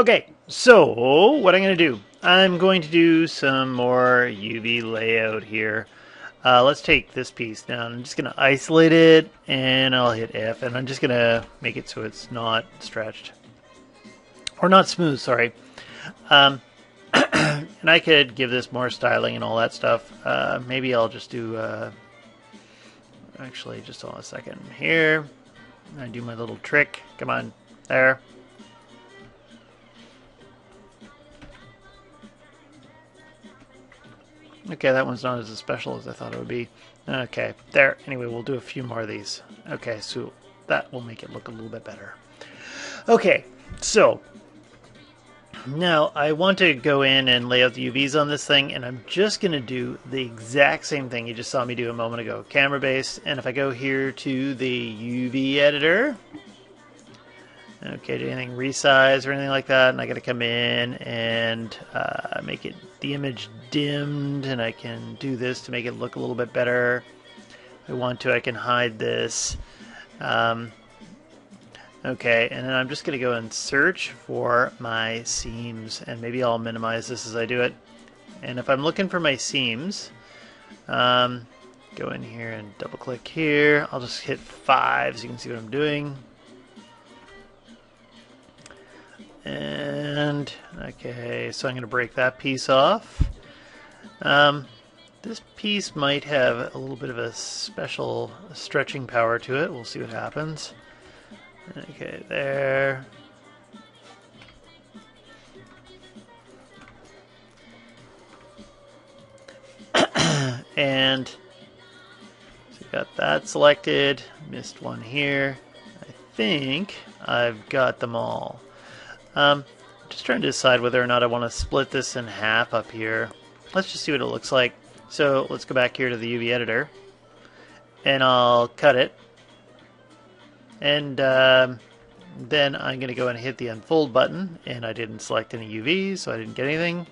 Okay, so what I'm going to do, I'm going to do some more UV layout here. Let's take this piece down. I'm just going to isolate it, and I'll hit F, and I'm just going to make it so it's not stretched. Or not smooth, sorry. And I could give this more styling and all that stuff. Maybe I'll just do, actually, just hold on a second. Here, I do my little trick. Come on, there. Okay, that one's not as special as I thought it would be. Okay, there. Anyway, we'll do a few more of these. Okay, so that will make it look a little bit better. Okay, so now I want to go in and lay out the UVs on this thing, and I'm just going to do the exact same thing you just saw me do a moment ago. Camera based, and if I go here to the UV editor, okay, do anything resize or anything like that, and I got to come in and make it the image dimmed, and I can do this to make it look a little bit better. If I want to, I can hide this. Okay, and then I'm just going to go and search for my seams, and maybe I'll minimize this as I do it. And if I'm looking for my seams, go in here and double click here. I'll just hit 5 so you can see what I'm doing. And okay, so I'm going to break that piece off. This piece might have a little bit of a special stretching power to it. We'll see what happens. Okay, there. And so we got that selected. Missed one here. I think I've got them all. Just trying to decide whether or not I want to split this in half up here. Let's just see what it looks like. So let's go back here to the UV editor, and I'll cut it. And then I'm going to go and hit the unfold button, and I didn't select any UVs, so I didn't get anything.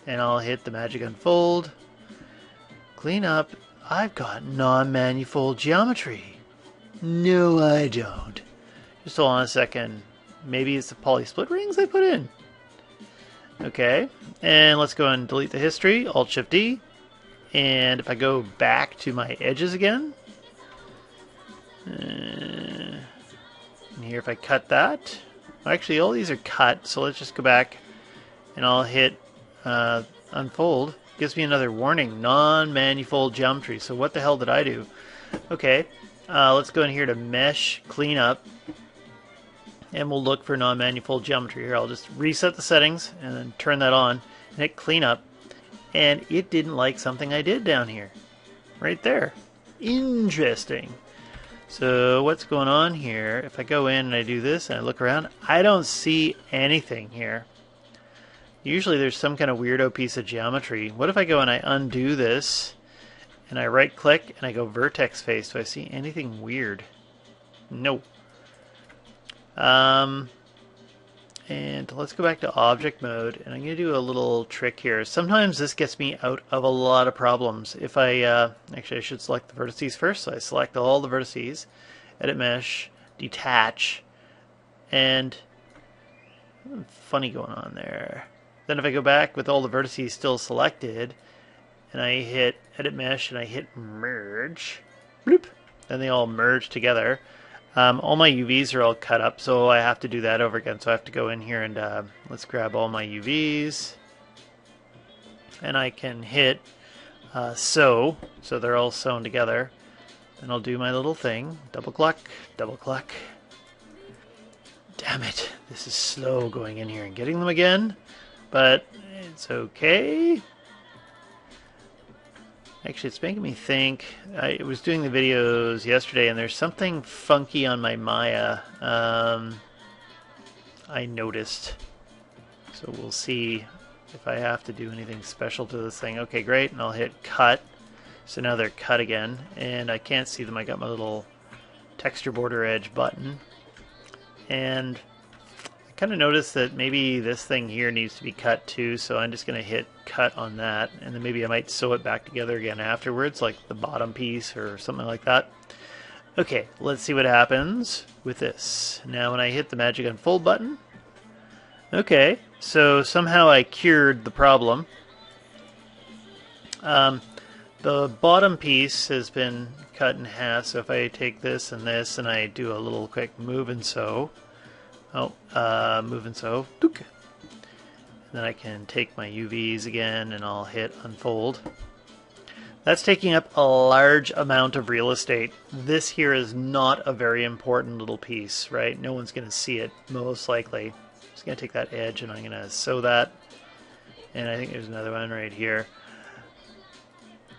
And I'll hit the magic unfold. Clean up. I've got non-manifold geometry. No, I don't. Just hold on a second. Maybe it's the poly split rings I put in. Okay, and let's go and delete the history. Alt-Shift-D. And if I go back to my edges again, and here if I cut that, actually all these are cut, so let's just go back and I'll hit unfold. Gives me another warning, non-manifold geometry. So what the hell did I do? Okay, let's go in here to mesh, clean up. And we'll look for non-manifold geometry here. I'll just reset the settings and then turn that on and hit clean up. And it didn't like something I did down here. Right there. Interesting. So what's going on here? If I go in and I do this and I look around, I don't see anything here. Usually there's some kind of weirdo piece of geometry. What if I go and I undo this and I right click and I go vertex face? Do I see anything weird? No. And let's go back to object mode, and I'm going to do a little trick here. Sometimes this gets me out of a lot of problems. If I, actually I should select the vertices first, so I select all the vertices, edit mesh, detach, and funny going on there. Then if I go back with all the vertices still selected, and I hit edit mesh and I hit merge, bloop, then they all merge together. All my UVs are all cut up, so I have to do that over again. So I have to go in here and let's grab all my UVs, and I can hit so they're all sewn together. And I'll do my little thing, double click. Damn it, this is slow going in here and getting them again, but it's okay. Actually, it's making me think. I was doing the videos yesterday, and there's something funky on my Maya. I noticed. So we'll see if I have to do anything special to this thing. Okay, great. And I'll hit cut. So now they're cut again, and I can't see them. I got my little texture border edge button, and I kind of noticed that maybe this thing here needs to be cut too, so I'm just going to hit cut on that, and then maybe I might sew it back together again afterwards, like the bottom piece or something like that. Okay, let's see what happens with this. Now when I hit the magic unfold button, Okay, so somehow I cured the problem. The bottom piece has been cut in half, so if I take this and I do a little quick move and sew, move and sew, dook. Then I can take my UVs again and I'll hit unfold. That's taking up a large amount of real estate. This here is not a very important little piece, right? No one's going to see it, most likely. I'm just going to take that edge and I'm going to sew that. And I think there's another one right here.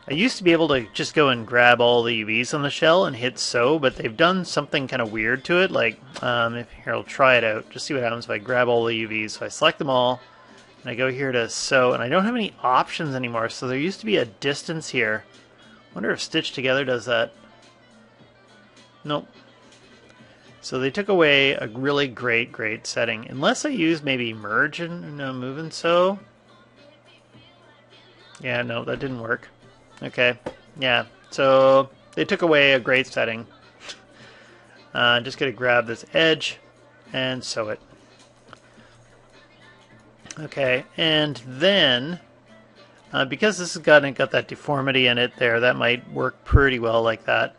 I used to be able to just go and grab all the UVs on the shell and hit sew, but they've done something kind of weird to it. Like, here, I'll try it out. Just see what happens if I grab all the UVs. So I select them all. And I go here to sew, and I don't have any options anymore, so there used to be a distance here. I wonder if Stitch Together does that. Nope. So they took away a really great setting. Unless I use maybe merge and move and sew. Yeah, no, that didn't work. Okay, yeah, so they took away a great setting. Just going to grab this edge and sew it. Okay, and then, because this has got that deformity in it there, that might work pretty well like that.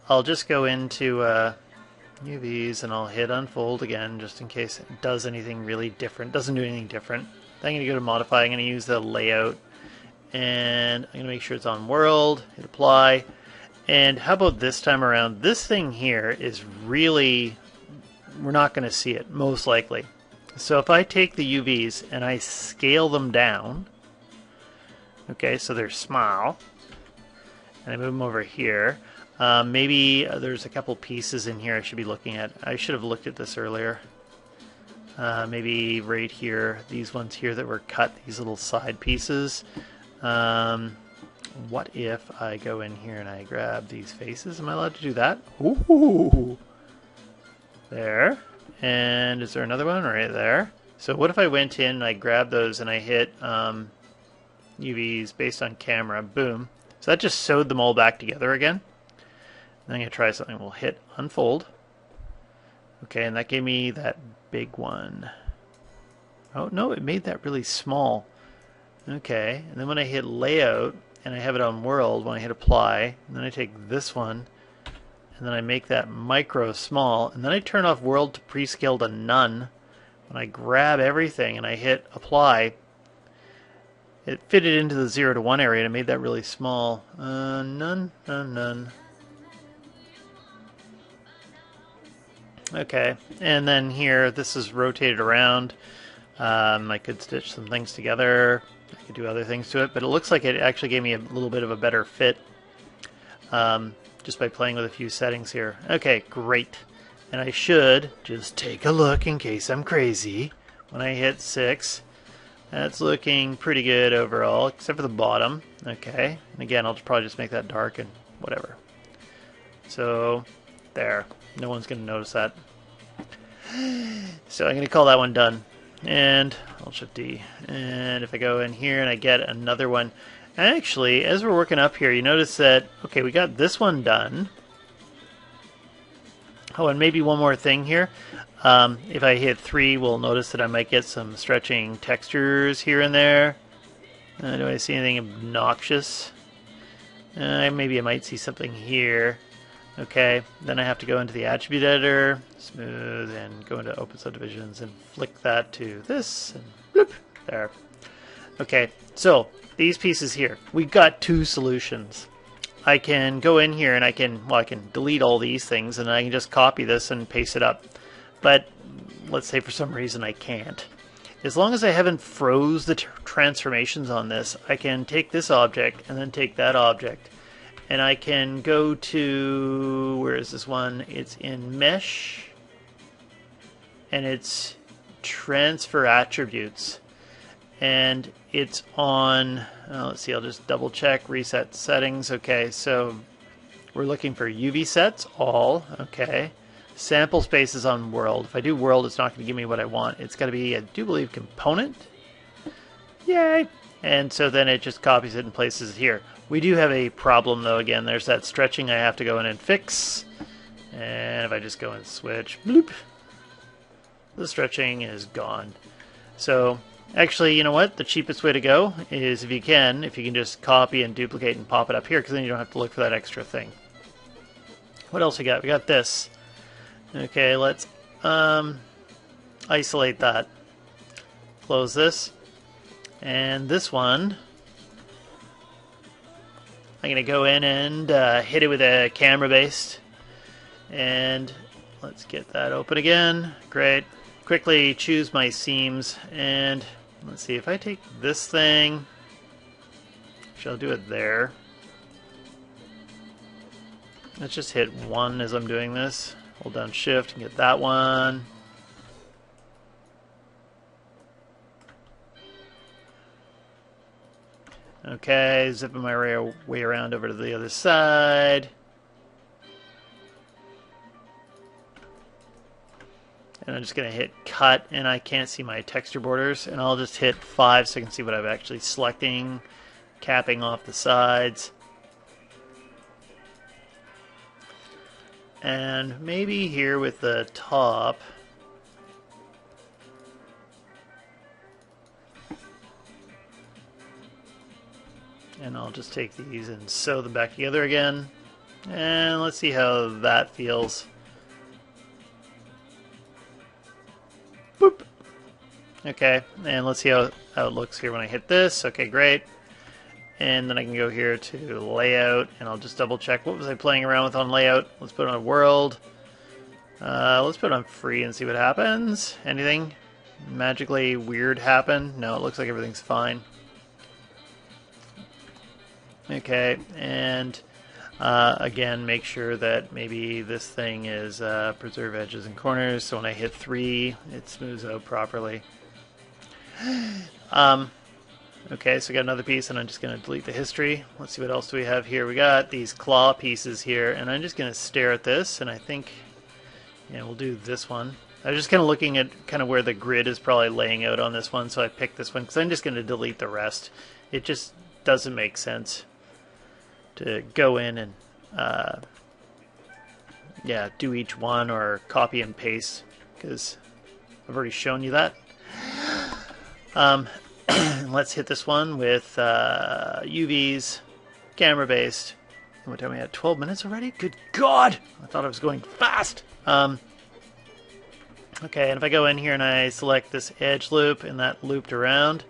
I'll just go into UVs and I'll hit unfold again, just in case it does anything really different. Doesn't do anything different. Then I'm going to go to modify. I'm going to use the layout, and I'm going to make sure it's on world, hit apply. And how about this time around? This thing here is really, we're not going to see it, most likely. So if I take the UVs and I scale them down, okay, so they're small, and I move them over here, maybe there's a couple pieces in here I should be looking at. I should have looked at this earlier. Maybe right here, these ones here that were cut, these little side pieces. What if I go in here and I grab these faces? Am I allowed to do that? Ooh! There. And is there another one right there? So what if I went in and I grabbed those and I hit UVs based on camera, boom. So that just sewed them all back together again. And I'm going to try something. We'll hit unfold. Okay, and that gave me that big one. Oh, no, it made that really small. Okay, and then when I hit layout and I have it on world, when I hit apply, and then I take this one, and then I make that micro small, and then I turn off world to prescale to none. When I grab everything and I hit apply, it fitted into the 0 to 1 area and it made that really small. None. Okay, and then here, this is rotated around. I could stitch some things together. I could do other things to it, but it looks like it actually gave me a little bit of a better fit. Just by playing with a few settings here. Okay, great. And I should just take a look in case I'm crazy. When I hit 6, that's looking pretty good overall, except for the bottom. Okay, and again, I'll probably just make that dark and whatever. So, there. No one's going to notice that. So I'm going to call that one done. And I'll shift D. And if I go in here and I get another one, actually, as we're working up here, you notice that, okay, we got this one done. Oh, and maybe one more thing here. If I hit 3, we'll notice that I might get some stretching textures here and there. Do I see anything obnoxious? Maybe I might see something here. Okay, then I have to go into the attribute editor, smooth, and go into open subdivisions and flick that to this, and bloop, there. Okay, so these pieces here, we've got 2 solutions. I can go in here and I can delete all these things and I can just copy this and paste it up. But let's say for some reason I can't. As long as I haven't froze the transformations on this, I can take this object and then take that object. And I can go to, where is this one? It's in Mesh. And it's Transfer Attributes. And it's on, let's see, I'll just double check, reset settings. Okay, so we're looking for UV sets, all, okay. Sample space is on world. If I do world, it's not going to give me what I want. It's got to be, I do believe, component. Yay! And so then it just copies it and places it here. We do have a problem, though. Again, there's that stretching I have to go in and fix. And if I just go and switch, bloop, the stretching is gone. So actually, you know what? The cheapest way to go is if you can just copy and duplicate and pop it up here, because then you don't have to look for that extra thing. What else we got? We got this. Okay, let's isolate that. Close this. And this one, I'm going to go in and hit it with a camera based. And let's get that open again. Great. Quickly choose my seams. And let's see, if I take this thing, actually I'll do it there. Let's just hit 1 as I'm doing this. Hold down shift and get that one. Okay, zipping my way around over to the other side. And I'm just going to hit cut, and I can't see my texture borders. And I'll just hit 5 so I can see what I'm actually selecting, capping off the sides. And maybe here with the top, and I'll just take these and sew them back together again. And let's see how that feels. Boop. Okay, and let's see how it looks here when I hit this. Okay, great. And then I can go here to layout, and I'll just double check. What was I playing around with on layout? Let's put it on world. Let's put it on free and see what happens. Anything magically weird happen? No, it looks like everything's fine. Okay, and again, make sure that maybe this thing is preserve edges and corners, so when I hit 3, it smooths out properly. Okay, so we got another piece, and I'm just going to delete the history. Let's see what else do we have here. We got these claw pieces here, and I'm just going to stare at this, and I think, yeah, we'll do this one. I was just kind of looking at kind of where the grid is probably laying out on this one, so I picked this one, because I'm just going to delete the rest. It just doesn't make sense to go in and, yeah, do each one or copy and paste, because I've already shown you that. Let's hit this one with UVs, camera based. What time are we at? 12 minutes already? Good God! I thought I was going fast. Okay, and if I go in here and I select this edge loop and that looped around,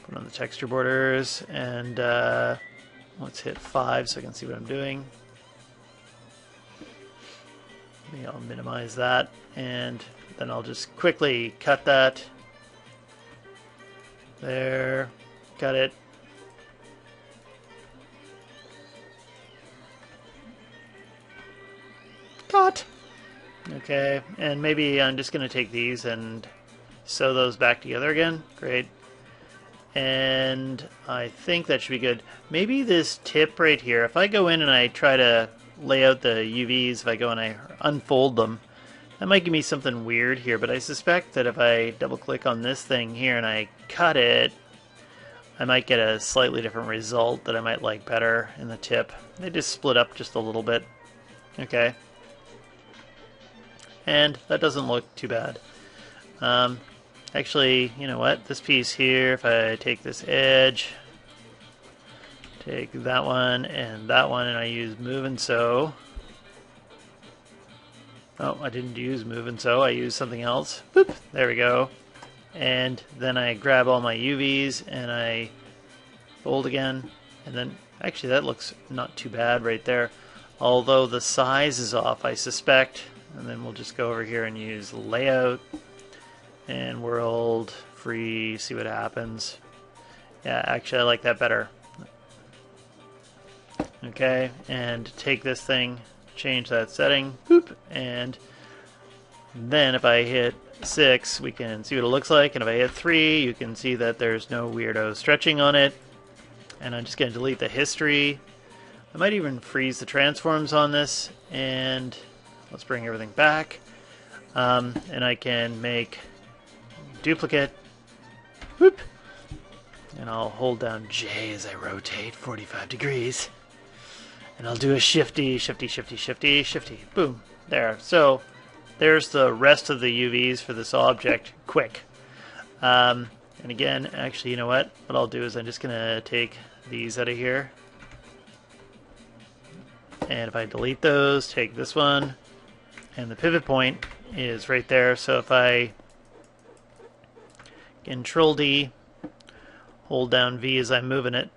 put on the texture borders, and let's hit 5 so I can see what I'm doing. Maybe I'll minimize that, and then I'll just quickly cut that. There, got it. Cut. Okay, and maybe I'm just going to take these and sew those back together again. Great. And I think that should be good. Maybe this tip right here, if I go in and I try to lay out the UVs, if I go and I unfold them, that might give me something weird here, but I suspect that if I double click on this thing here and I cut it, I might get a slightly different result that I might like better in the tip. They just split up just a little bit. Okay. And that doesn't look too bad. Actually, you know what? This piece here, if I take this edge, take that one, and I use move and sew. Oh, I didn't use move and sew. I used something else. Boop. There we go. And then I grab all my UVs and I fold again. And then, actually, that looks not too bad right there. Although the size is off, I suspect. And then we'll just go over here and use layout and world, free, see what happens. Yeah, actually, I like that better. Okay, and take this thing, change that setting, boop, and then if I hit 6, we can see what it looks like, and if I hit 3, you can see that there's no weirdo stretching on it. And I'm just going to delete the history. I might even freeze the transforms on this, and let's bring everything back. And I can make duplicate, whoop, and I'll hold down J as I rotate 45 degrees. And I'll do a shifty, shifty, shifty, shifty, shifty. Boom. There. So there's the rest of the UVs for this object. Quick. And again, actually, you know what? What I'll do is I'm just going to take these out of here. And if I delete those, take this one. And the pivot point is right there. So if I Control D, hold down V as I'm moving it,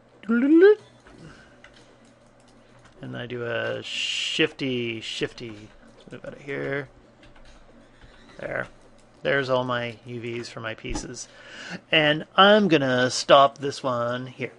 and I do a shifty. Let's move out of here. There's all my UVs for my pieces. And I'm gonna stop this one here.